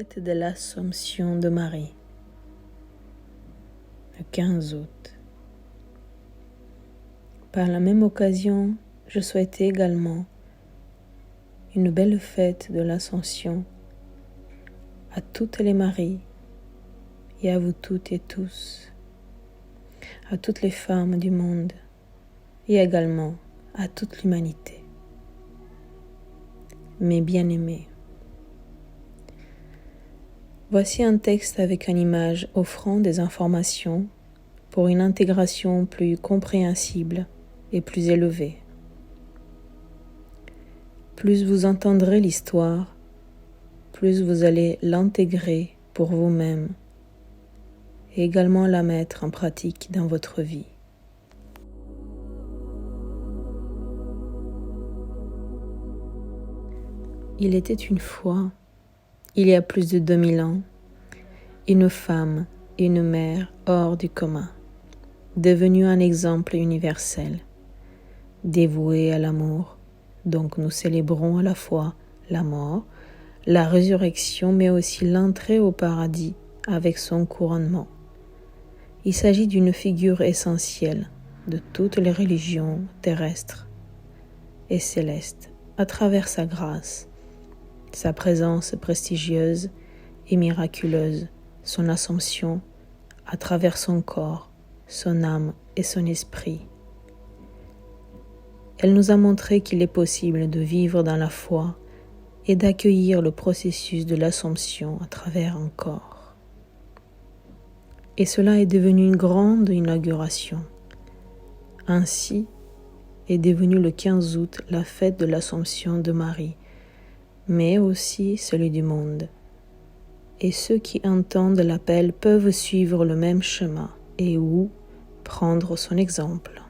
fête de l'Assomption de Marie, le 15 août. Par la même occasion, je souhaitais également une belle fête de l'Assomption à toutes les Maries et à vous toutes et tous, à toutes les femmes du monde et également à toute l'humanité. Mes bien-aimés, voici un texte avec une image offrant des informations pour une intégration plus compréhensible et plus élevée. Plus vous entendrez l'histoire, plus vous allez l'intégrer pour vous-même et également la mettre en pratique dans votre vie. Il était une fois, il y a plus de 2000 ans, une femme et une mère hors du commun, devenue un exemple universel, dévouée à l'amour. Donc nous célébrons à la fois la mort, la résurrection, mais aussi l'entrée au paradis avec son couronnement. Il s'agit d'une figure essentielle de toutes les religions terrestres et célestes à travers sa grâce, sa présence prestigieuse et miraculeuse, son assomption à travers son corps, son âme et son esprit. Elle nous a montré qu'il est possible de vivre dans la foi et d'accueillir le processus de l'Assomption à travers un corps. Et cela est devenu une grande inauguration. Ainsi est devenu le 15 août la fête de l'Assomption de Marie, mais aussi celui du monde. Et ceux qui entendent l'appel peuvent suivre le même chemin et ou prendre son exemple.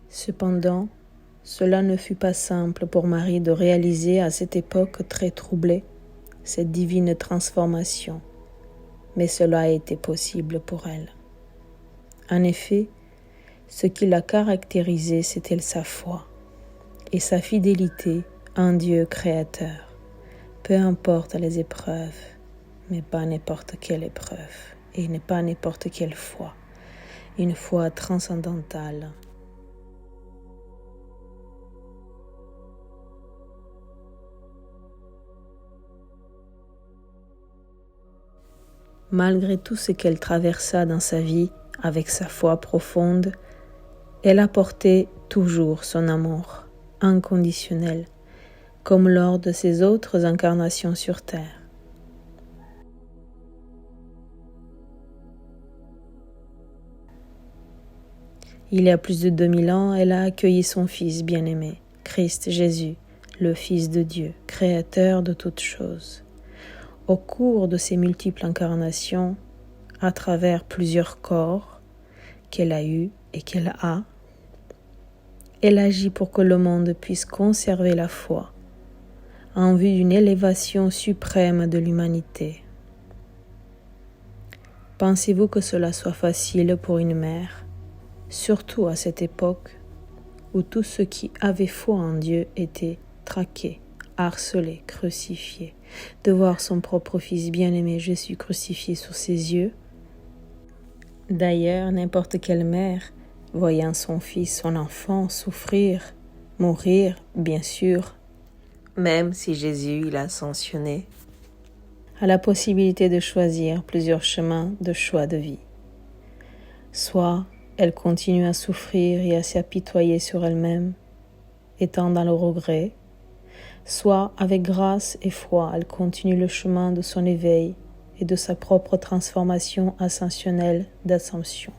Cependant, cela ne fut pas simple pour Marie de réaliser à cette époque très troublée cette divine transformation, mais cela a été possible pour elle. En effet, ce qui la caractérisait, c'était sa foi et sa fidélité à un Dieu créateur, peu importe les épreuves, mais pas n'importe quelle épreuve, et pas n'importe quelle foi, une foi transcendantale. Malgré tout ce qu'elle traversa dans sa vie avec sa foi profonde, elle apportait toujours son amour inconditionnel, comme lors de ses autres incarnations sur terre. Il y a plus de 2000 ans, elle a accueilli son Fils bien-aimé, Christ Jésus, le Fils de Dieu, créateur de toutes choses. Au cours de ses multiples incarnations, à travers plusieurs corps qu'elle a eus et qu'elle a, elle agit pour que le monde puisse conserver la foi en vue d'une élévation suprême de l'humanité. Pensez-vous que cela soit facile pour une mère, surtout à cette époque où tous ceux qui avaient foi en Dieu étaient traqués, harcelé, crucifié, de voir son propre Fils bien-aimé Jésus crucifié sous ses yeux? D'ailleurs, n'importe quelle mère, voyant son fils, son enfant souffrir, mourir, bien sûr, même si Jésus il a ascensionné, a la possibilité de choisir plusieurs chemins de choix de vie. Soit elle continue à souffrir et à s'apitoyer sur elle-même, étant dans le regret, soit avec grâce et foi, elle continue le chemin de son éveil et de sa propre transformation ascensionnelle d'assomption.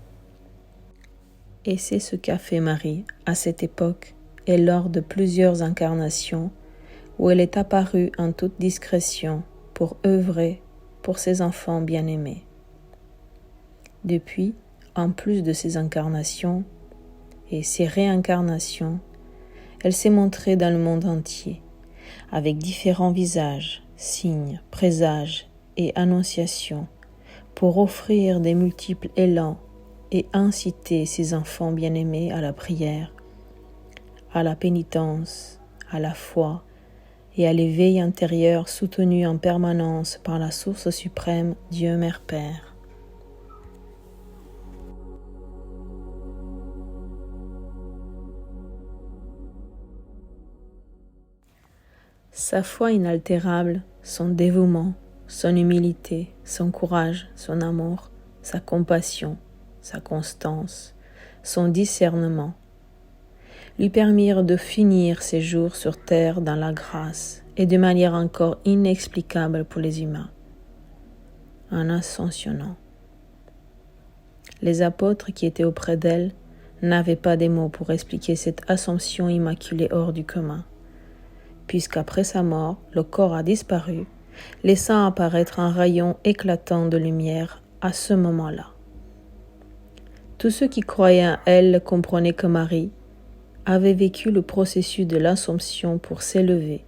Et c'est ce qu'a fait Marie à cette époque et lors de plusieurs incarnations où elle est apparue en toute discrétion pour œuvrer pour ses enfants bien-aimés. Depuis, en plus de ses incarnations et ses réincarnations, elle s'est montrée dans le monde entier, avec différents visages, signes, présages et annonciations, pour offrir des multiples élans et inciter ses enfants bien-aimés à la prière, à la pénitence, à la foi et à l'éveil intérieur soutenu en permanence par la source suprême, Dieu Mère Père. Sa foi inaltérable, son dévouement, son humilité, son courage, son amour, sa compassion, sa constance, son discernement, lui permirent de finir ses jours sur terre dans la grâce et de manière encore inexplicable pour les humains, en ascensionnant. Les apôtres qui étaient auprès d'elle n'avaient pas des mots pour expliquer cette ascension immaculée hors du commun, puisqu'après sa mort, le corps a disparu, laissant apparaître un rayon éclatant de lumière à ce moment-là. Tous ceux qui croyaient en elle comprenaient que Marie avait vécu le processus de l'Assomption pour s'élever,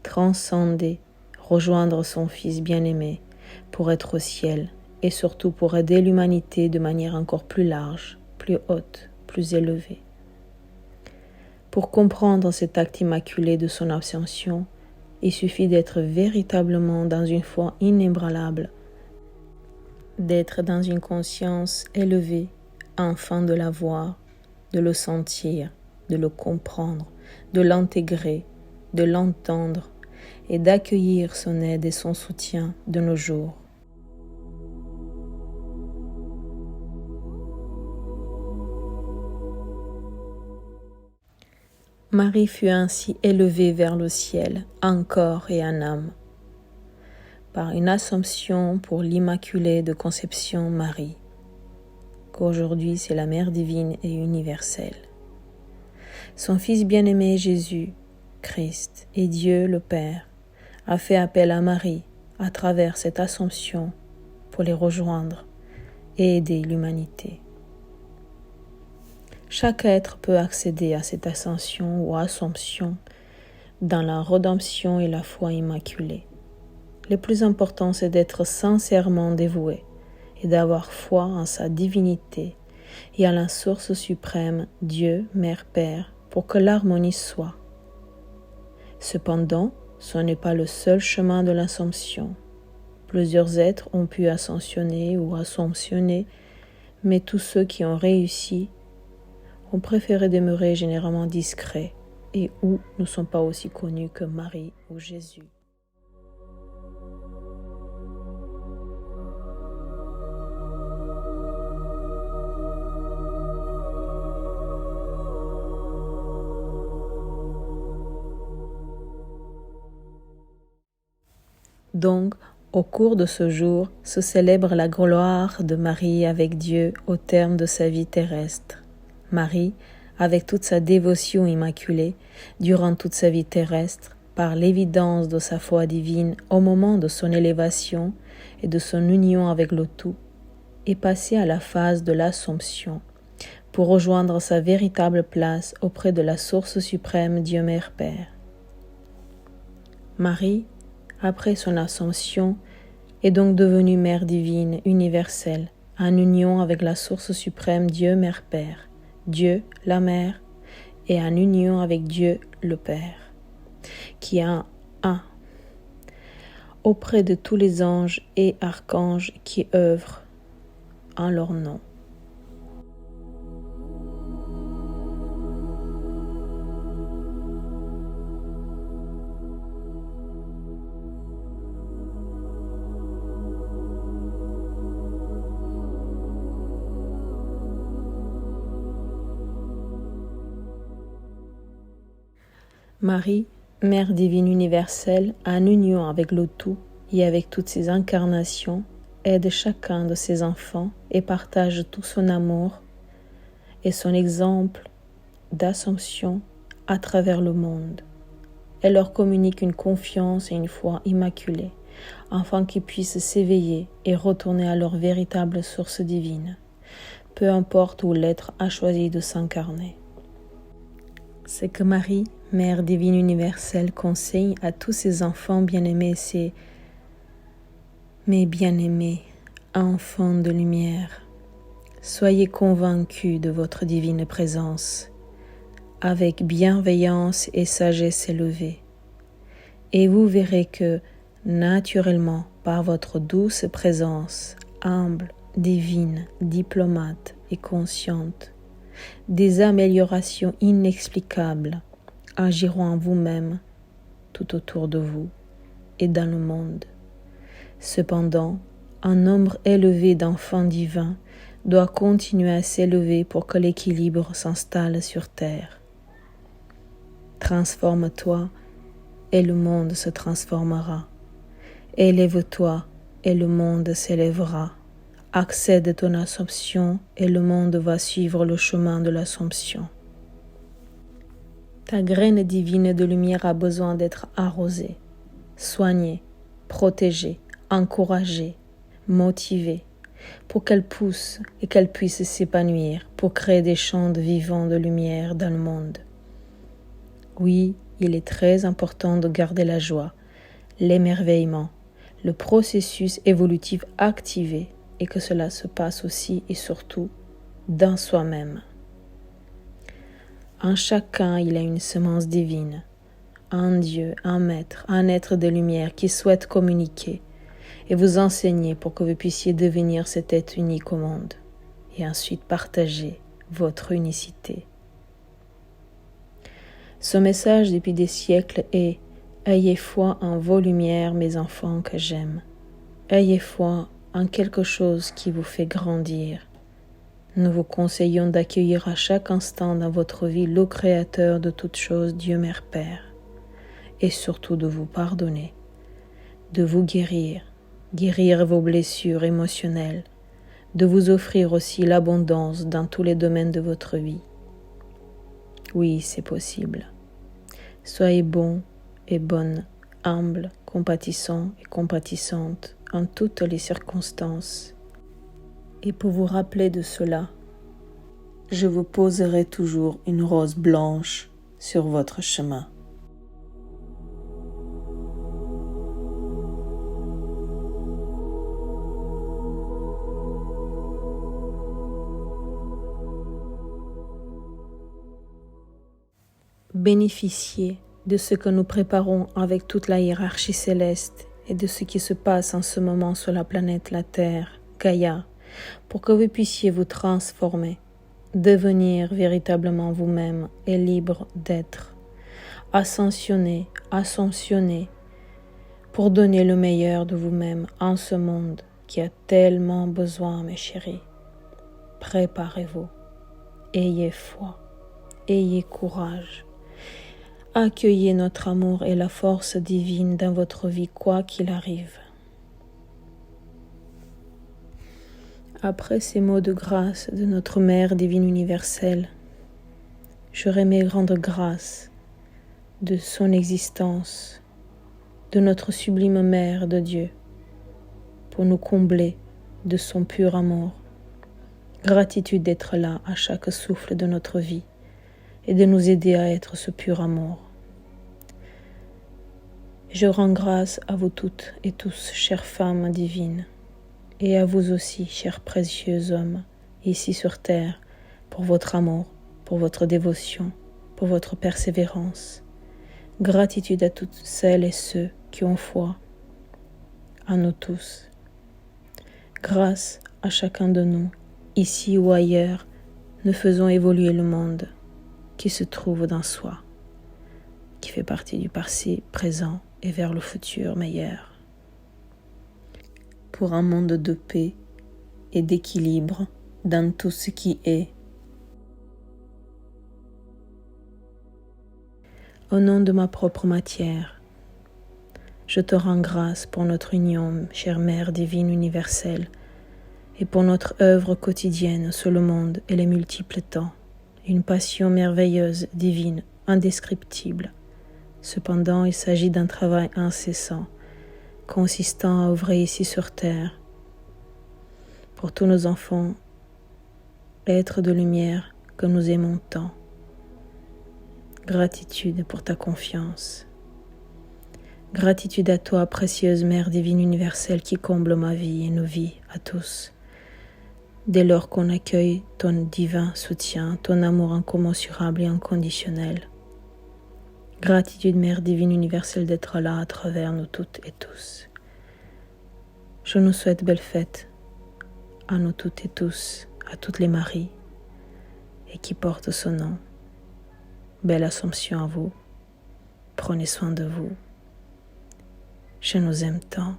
transcender, rejoindre son Fils bien-aimé, pour être au ciel et surtout pour aider l'humanité de manière encore plus large, plus haute, plus élevée. Pour comprendre cet acte immaculé de son ascension, il suffit d'être véritablement dans une foi inébranlable, d'être dans une conscience élevée, afin de la voir, de le sentir, de le comprendre, de l'intégrer, de l'entendre et d'accueillir son aide et son soutien de nos jours. Marie fut ainsi élevée vers le ciel, en corps et en âme, par une Assomption pour l'Immaculée de Conception Marie, qu'aujourd'hui c'est la Mère divine et universelle. Son Fils bien-aimé Jésus, Christ et Dieu le Père a fait appel à Marie à travers cette Assomption pour les rejoindre et aider l'humanité. Chaque être peut accéder à cette ascension ou assomption dans la rédemption et la foi immaculée. Le plus important, c'est d'être sincèrement dévoué et d'avoir foi en sa divinité et à la source suprême, Dieu, Mère, Père, pour que l'harmonie soit. Cependant, ce n'est pas le seul chemin de l'assomption. Plusieurs êtres ont pu ascensionner ou assomptionner, mais tous ceux qui ont réussi ont préféré demeurer généralement discrets et ou ne sont pas aussi connus que Marie ou Jésus. Donc, au cours de ce jour, se célèbre la gloire de Marie avec Dieu au terme de sa vie terrestre. Marie, avec toute sa dévotion immaculée, durant toute sa vie terrestre, par l'évidence de sa foi divine au moment de son élévation et de son union avec le Tout, est passée à la phase de l'Assomption, pour rejoindre sa véritable place auprès de la source suprême Dieu Mère Père. Marie, après son Assomption, est donc devenue Mère divine universelle, en union avec la source suprême Dieu Mère Père, Dieu la Mère, et en union avec Dieu le Père, qui est un auprès de tous les anges et archanges qui œuvrent en leur nom. Marie, Mère divine universelle, en union avec le Tout et avec toutes ses incarnations, aide chacun de ses enfants et partage tout son amour et son exemple d'assomption à travers le monde. Elle leur communique une confiance et une foi immaculée, afin qu'ils puissent s'éveiller et retourner à leur véritable source divine, peu importe où l'être a choisi de s'incarner. C'est que Marie, Mère divine universelle, conseille à tous ses enfants bien-aimés, mes bien-aimés, enfants de lumière, soyez convaincus de votre divine présence, avec bienveillance et sagesse élevée, et vous verrez que, naturellement, par votre douce présence, humble, divine, diplomate et consciente, des améliorations inexplicables agiront en vous-même, tout autour de vous et dans le monde. Cependant, un nombre élevé d'enfants divins doit continuer à s'élever pour que l'équilibre s'installe sur terre. Transforme-toi et le monde se transformera. Élève-toi et le monde s'élèvera. Accède ton assomption et le monde va suivre le chemin de l'assomption. Ta graine divine de lumière a besoin d'être arrosée, soignée, protégée, encouragée, motivée, pour qu'elle pousse et qu'elle puisse s'épanouir, pour créer des champs de vivants de lumière dans le monde. Oui, il est très important de garder la joie, l'émerveillement, le processus évolutif activé et que cela se passe aussi et surtout dans soi-même. En chacun, il y a une semence divine, un Dieu, un maître, un être de lumière qui souhaite communiquer et vous enseigner pour que vous puissiez devenir cet être unique au monde et ensuite partager votre unicité. Ce message depuis des siècles est « Ayez foi en vos lumières, mes enfants que j'aime. Ayez foi en quelque chose qui vous fait grandir. » Nous vous conseillons d'accueillir à chaque instant dans votre vie le Créateur de toutes choses, Dieu Mère Père, et surtout de vous pardonner, de vous guérir vos blessures émotionnelles, de vous offrir aussi l'abondance dans tous les domaines de votre vie. Oui, c'est possible. Soyez bon et bonne, humble, compatissant et compatissante en toutes les circonstances. Et pour vous rappeler de cela, je vous poserai toujours une rose blanche sur votre chemin. Bénéficiez de ce que nous préparons avec toute la hiérarchie céleste et de ce qui se passe en ce moment sur la planète, la Terre, Gaïa, pour que vous puissiez vous transformer, devenir véritablement vous-même et libre d'être, ascensionner, pour donner le meilleur de vous-même en ce monde qui a tellement besoin, mes chéris. Préparez-vous, ayez foi, ayez courage. Accueillez notre amour et la force divine dans votre vie, quoi qu'il arrive. Après ces mots de grâce de notre Mère divine universelle, j'aurais aimé rendre grâce de son existence, de notre sublime Mère de Dieu, pour nous combler de son pur amour. Gratitude d'être là à chaque souffle de notre vie et de nous aider à être ce pur amour. Je rends grâce à vous toutes et tous, chères femmes divines, et à vous aussi, chers précieux hommes, ici sur terre, pour votre amour, pour votre dévotion, pour votre persévérance. Gratitude à toutes celles et ceux qui ont foi, à nous tous. Grâce à chacun de nous, ici ou ailleurs, nous faisons évoluer le monde qui se trouve dans soi, qui fait partie du passé présent et vers le futur meilleur. Pour un monde de paix et d'équilibre dans tout ce qui est. Au nom de ma propre matière, je te rends grâce pour notre union, chère Mère divine universelle, et pour notre œuvre quotidienne sur le monde et les multiples temps, une passion merveilleuse, divine, indescriptible. Cependant, il s'agit d'un travail incessant, consistant à œuvrer ici sur terre, pour tous nos enfants, êtres de lumière que nous aimons tant. Gratitude pour ta confiance. Gratitude à toi, précieuse Mère divine universelle qui comble ma vie et nos vies à tous. Dès lors qu'on accueille ton divin soutien, ton amour incommensurable et inconditionnel. Gratitude, Mère divine universelle, d'être là à travers nous toutes et tous. Je nous souhaite belle fête à nous toutes et tous, à toutes les Maries, et qui portent ce nom. Belle Assomption à vous. Prenez soin de vous. Je nous aime tant.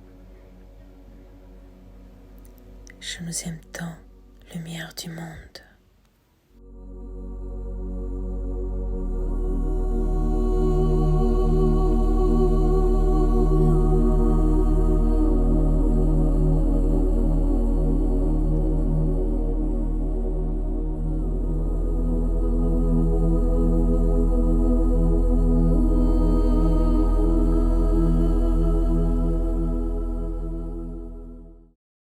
Je nous aime tant, lumière du monde.